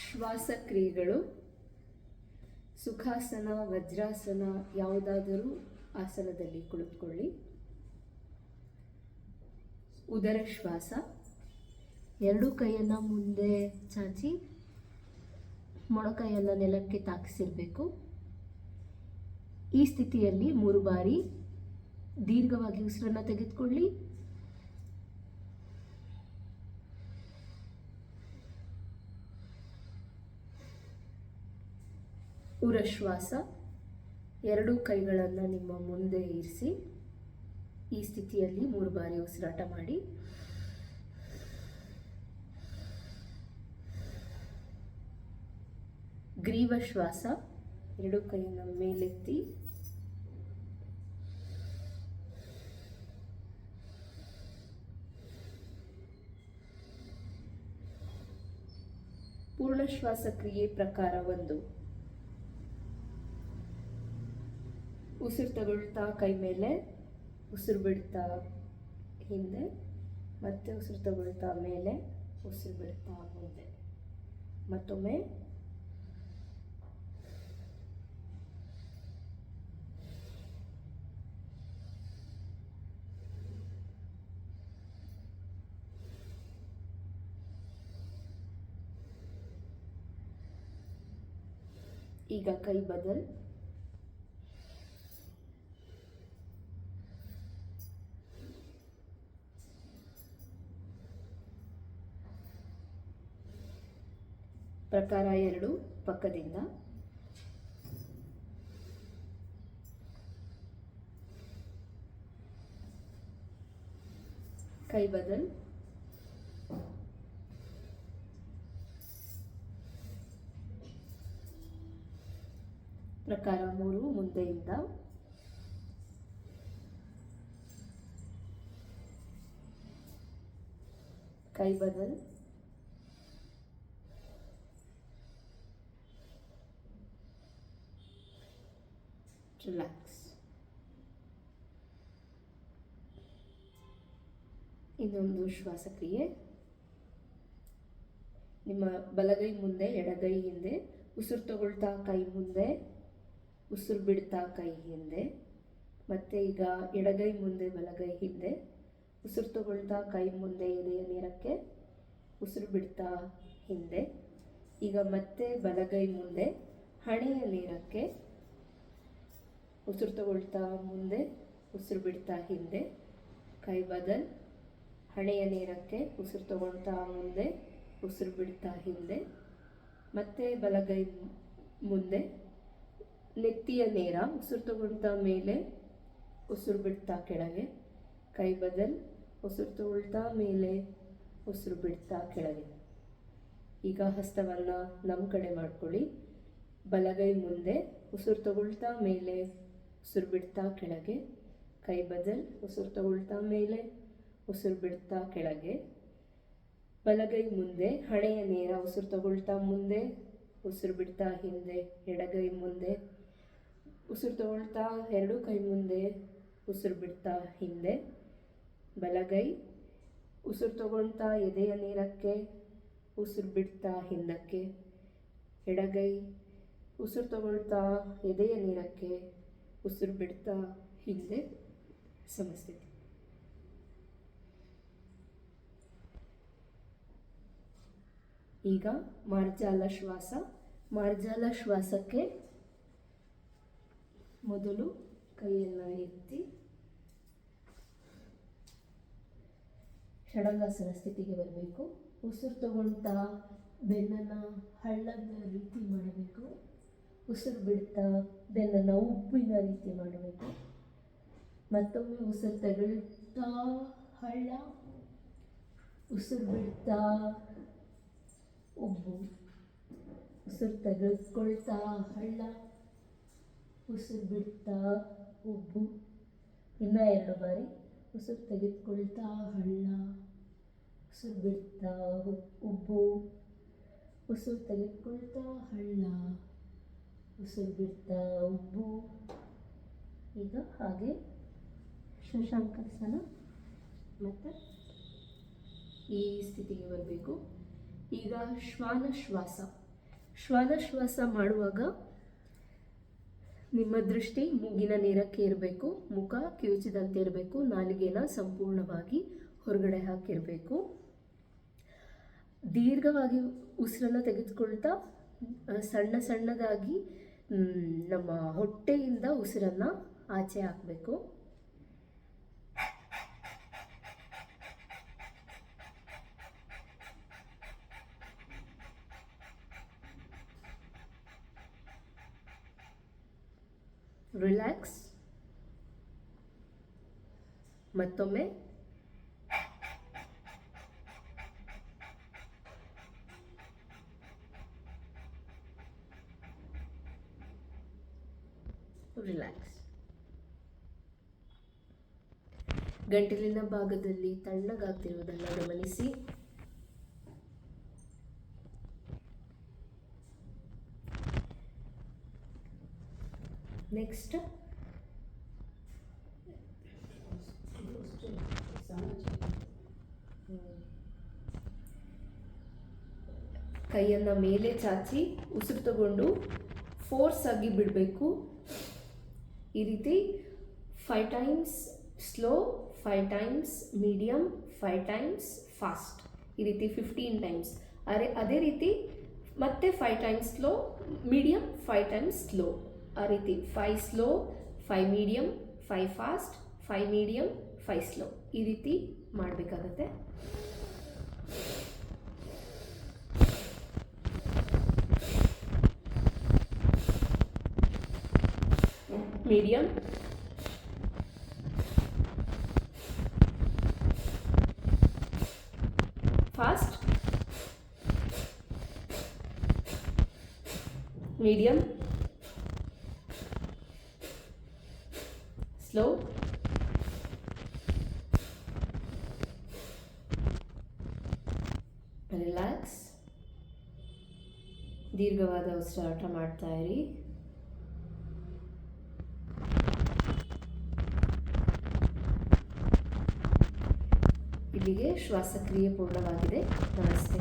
ಶ್ವಾಸಕ್ರಿಯೆಗಳು. ಸುಖಾಸನ, ವಜ್ರಾಸನ, ಯಾವುದಾದರೂ ಆಸನದಲ್ಲಿ ಕುಳಿತುಕೊಳ್ಳಿ. ಉದರ ಶ್ವಾಸ. ಎರಡೂ ಕೈಯನ್ನು ಮುಂದೆ ಚಾಚಿ ಮೊಣಕೈಯನ್ನು ನೆಲಕ್ಕೆ ತಾಕಿಸಿರಬೇಕು. ಈ ಸ್ಥಿತಿಯಲ್ಲಿ 3 ಬಾರಿ ದೀರ್ಘವಾಗಿ ಉಸಿರನ್ನು ತೆಗೆದುಕೊಳ್ಳಿ. ಉರಶ್ವಾಸ. ಎರಡೂ ಕೈಗಳನ್ನು ನಿಮ್ಮ ಮುಂದೆ ಇರಿಸಿ ಈ ಸ್ಥಿತಿಯಲ್ಲಿ 3 ಬಾರಿ ಉಸಿರಾಟ ಮಾಡಿ. ಗ್ರೀವ ಶ್ವಾಸ. ಎರಡೂ ಕೈಯನ್ನು ಮೇಲೆತ್ತಿ ಪೂರ್ಣ ಶ್ವಾಸ ಕ್ರಿಯೆ ಪ್ರಕಾರ 1. ಉಸಿರು ತಗೊಳ್ತಾ ಕೈ ಮೇಲೆ, ಉಸಿರು ಬಿಡ್ತಾ ಹಿಂದೆ, ಮತ್ತೆ ಉಸಿರು ತಗೊಳ್ತಾ ಮೇಲೆ, ಉಸಿರು ಬಿಡ್ತಾ ಮುಂದೆ. ಮತ್ತೊಮ್ಮೆ ಈಗ ಕೈ ಬದಲ್. ಪ್ರಕಾರ 2 ಪಕ್ಕದಿಂದ. ಕೈ ಬದಲ್. ಪ್ರಕಾರ 3 ಮುಂದೆಯಿಂದ. ಕೈ ಬದಲ್. ರಿಲ್ಯಾಕ್ಸ್. ಇನ್ನೊಂದು ಶ್ವಾಸಕ್ರಿಯೆ. ನಿಮ್ಮ ಬಲಗೈ ಮುಂದೆ, ಎಡಗೈ ಹಿಂದೆ. ಉಸಿರು ತಗೊಳ್ತಾ ಕೈ ಮುಂದೆ, ಉಸಿರು ಬಿಡ್ತಾ ಕೈ ಹಿಂದೆ. ಮತ್ತೆ ಈಗ ಎಡಗೈ ಮುಂದೆ, ಬಲಗೈ ಹಿಂದೆ. ಉಸಿರು ತಗೊಳ್ತಾ ಕೈ ಮುಂದೆ, ಎದೆಯ ನೇರಕ್ಕೆ, ಉಸಿರು ಬಿಡ್ತಾ ಹಿಂದೆ. ಈಗ ಮತ್ತೆ ಬಲಗೈ ಮುಂದೆ, ಹಣೆಯ ನೇರಕ್ಕೆ, ಉಸಿರು ತಗೊಳ್ತಾ ಮುಂದೆ, ಉಸಿರು ಬಿಡ್ತಾ ಹಿಂದೆ. ಕೈ ಬದಲ್. ಹಣೆಯ ನೇರಕ್ಕೆ, ಉಸಿರು ತಗೊಳ್ತಾ ಮುಂದೆ, ಉಸಿರು ಬಿಡ್ತಾ ಹಿಂದೆ. ಮತ್ತೆ ಬಲಗೈ ಮುಂದೆ, ನೆತ್ತಿಯ ನೇರ, ಉಸಿರು ತಗೊಳ್ತಾ ಮೇಲೆ, ಉಸಿರು ಬಿಡ್ತಾ ಕೆಳಗೆ. ಕೈ ಬದಲ್. ಉಸಿರು ತಗೊಳ್ತಾ ಮೇಲೆ, ಉಸಿರು ಬಿಡ್ತಾ ಕೆಳಗೆ. ಈಗ ಹಸ್ತವನ್ನು ನಮ್ಮ ಕಡೆ ಮಾಡ್ಕೊಳ್ಳಿ. ಬಲಗೈ ಮುಂದೆ, ಉಸಿರು ತಗೊಳ್ತಾ ಮೇಲೆ, ಉಸಿರು ಬಿಡ್ತಾ ಕೆಳಗೆ. ಕೈ ಬದಲ್. ಉಸಿರು ತಗೊಳ್ತಾ ಮೇಲೆ, ಉಸಿರು ಬಿಡ್ತಾ ಕೆಳಗೆ. ಬಲಗೈ ಮುಂದೆ, ಹಣೆಯ ನೇರ, ಉಸಿರು ತಗೊಳ್ತಾ ಮುಂದೆ, ಉಸಿರು ಬಿಡ್ತಾ ಹಿಂದೆ. ಎಡಗೈ ಮುಂದೆ, ಉಸಿರು ತಗೊಳ್ತಾ ಎರಡೂ ಕೈ ಮುಂದೆ, ಉಸಿರು ಬಿಡ್ತಾ ಹಿಂದೆ. ಬಲಗೈ, ಉಸಿರು ತಗೊಳ್ತಾ ಎದೆಯ ನೇರಕ್ಕೆ, ಉಸಿರು ಬಿಡ್ತಾ ಹಿಂದಕ್ಕೆ. ಎಡಗೈ, ಉಸಿರು ತಗೊಳ್ತಾ ಎದೆಯ ನೇರಕ್ಕೆ, ಉಸಿರು ಬಿಡ್ತಾ ಹಿಂದೆ. ಸಮಸ್ಥಿತಿ. ಈಗ ಮಾರ್ಜಾಲ ಶ್ವಾಸ. ಮಾರ್ಜಾಲ ಶ್ವಾಸಕ್ಕೆ ಮೊದಲು ಕೈಯನ್ನು ಎತ್ತಿ ಷಡಂಗಾಸನ ಸ್ಥಿತಿಗೆ ಬರಬೇಕು. ಉಸಿರು ತಗೊಳ್ತಾ ಬೆನ್ನನ್ನು ಹಳ್ಳದ ರೀತಿ ಮಾಡಬೇಕು. ಉಸಿರು ಬಿಡ್ತಾ ಬೆನ್ನನ್ನು ಉಬ್ಬಿನ ರೀತಿ ಮಾಡಬೇಕು. ಮತ್ತೊಮ್ಮೆ ಉಸಿರು ತಗೊಳ್ತಾ ಹಳ್ಳ, ಉಸಿರು ಬಿಡ್ತಾ ಉಬ್ಬು. ಉಸಿರು ತೆಗೆದುಕೊಳ್ತಾ ಹಳ್ಳ, ಉಸಿರು ಬಿಡ್ತಾ ಉಬ್ಬು. ಇನ್ನೂ 2 ಬಾರಿ. ಉಸಿರು ತೆಗೆದುಕೊಳ್ತಾ ಹಳ್ಳ, ಉಸಿರು ಬಿಡ್ತಾ ಉಬ್ಬು. ಉಸಿರು ತೆಗೆದುಕೊಳ್ತಾ ಹಳ್ಳ, ಉಸಿರು ಬಿಡ್ತಾ ಉಬ್ಬು. ಈಗ ಹಾಗೆ ಶಶಾಂಕಾಸನ ಮತ್ತು ಈ ಸ್ಥಿತಿಗೆ ಬರಬೇಕು. ಈಗ ಶ್ವಾನ ಶ್ವಾಸ. ಶ್ವಾನಶ್ವಾಸ ಮಾಡುವಾಗ ನಿಮ್ಮ ದೃಷ್ಟಿ ಮೂಗಿನ ನೇರಕ್ಕೆ ಇರಬೇಕು, ಮುಖ ಕಿವುಚಿದಂತೆ ಇರಬೇಕು, ನಾಲಿಗೆನ ಸಂಪೂರ್ಣವಾಗಿ ಹೊರಗಡೆ ಹಾಕಿರಬೇಕು. ದೀರ್ಘವಾಗಿ ಉಸಿರನ್ನು ತೆಗೆದುಕೊಳ್ತಾ ಸಣ್ಣ ಸಣ್ಣದಾಗಿ ನಮ್ಮ ಹೊಟ್ಟೆಯಿಂದ ಉಸಿರನ್ನು ಆಚೆ ಹಾಕಬೇಕು. ರಿಲ್ಯಾಕ್ಸ್. ಮತ್ತೊಮ್ಮೆ ರಿಲ್ಯಾಕ್ಸ್. ಗಂಟಲಿನ ಭಾಗದಲ್ಲಿ ತಣ್ಣಗಾಗ್ತಿರುವುದನ್ನು ಗಮನಿಸಿ. ನೆಕ್ಸ್ಟ್ ಕೈಯನ್ನು ಮೇಲೆ ಚಾಚಿ ಉಸಿರು ತಗೊಂಡು ಫೋರ್ಸ್ ಆಗಿ ಬಿಡಬೇಕು. ಈ ರೀತಿ 5 times slow, 5 times medium, 5 times fast, ಈ ರೀತಿ 15 ಟೈಮ್ಸ್. ಅದೇ ರೀತಿ ಮತ್ತೆ 5 times slow, medium, 5 times slow, ಆ ರೀತಿ 5 slow, 5 medium, 5 fast, 5 medium, 5 slow, ಈ ರೀತಿ ಮಾಡಬೇಕಾಗತ್ತೆ. Medium, fast, medium, slow, relax. ದೀರ್ಘವಾದ ಉಸಿರಾಟ ಮಾಡ್ತಾ ಇರಿ. ಇಲ್ಲಿಗೆ ಶ್ವಾಸಕ್ರಿಯೆ ಪೂರ್ಣವಾಗಿದೆ. ನಮಸ್ತೆ.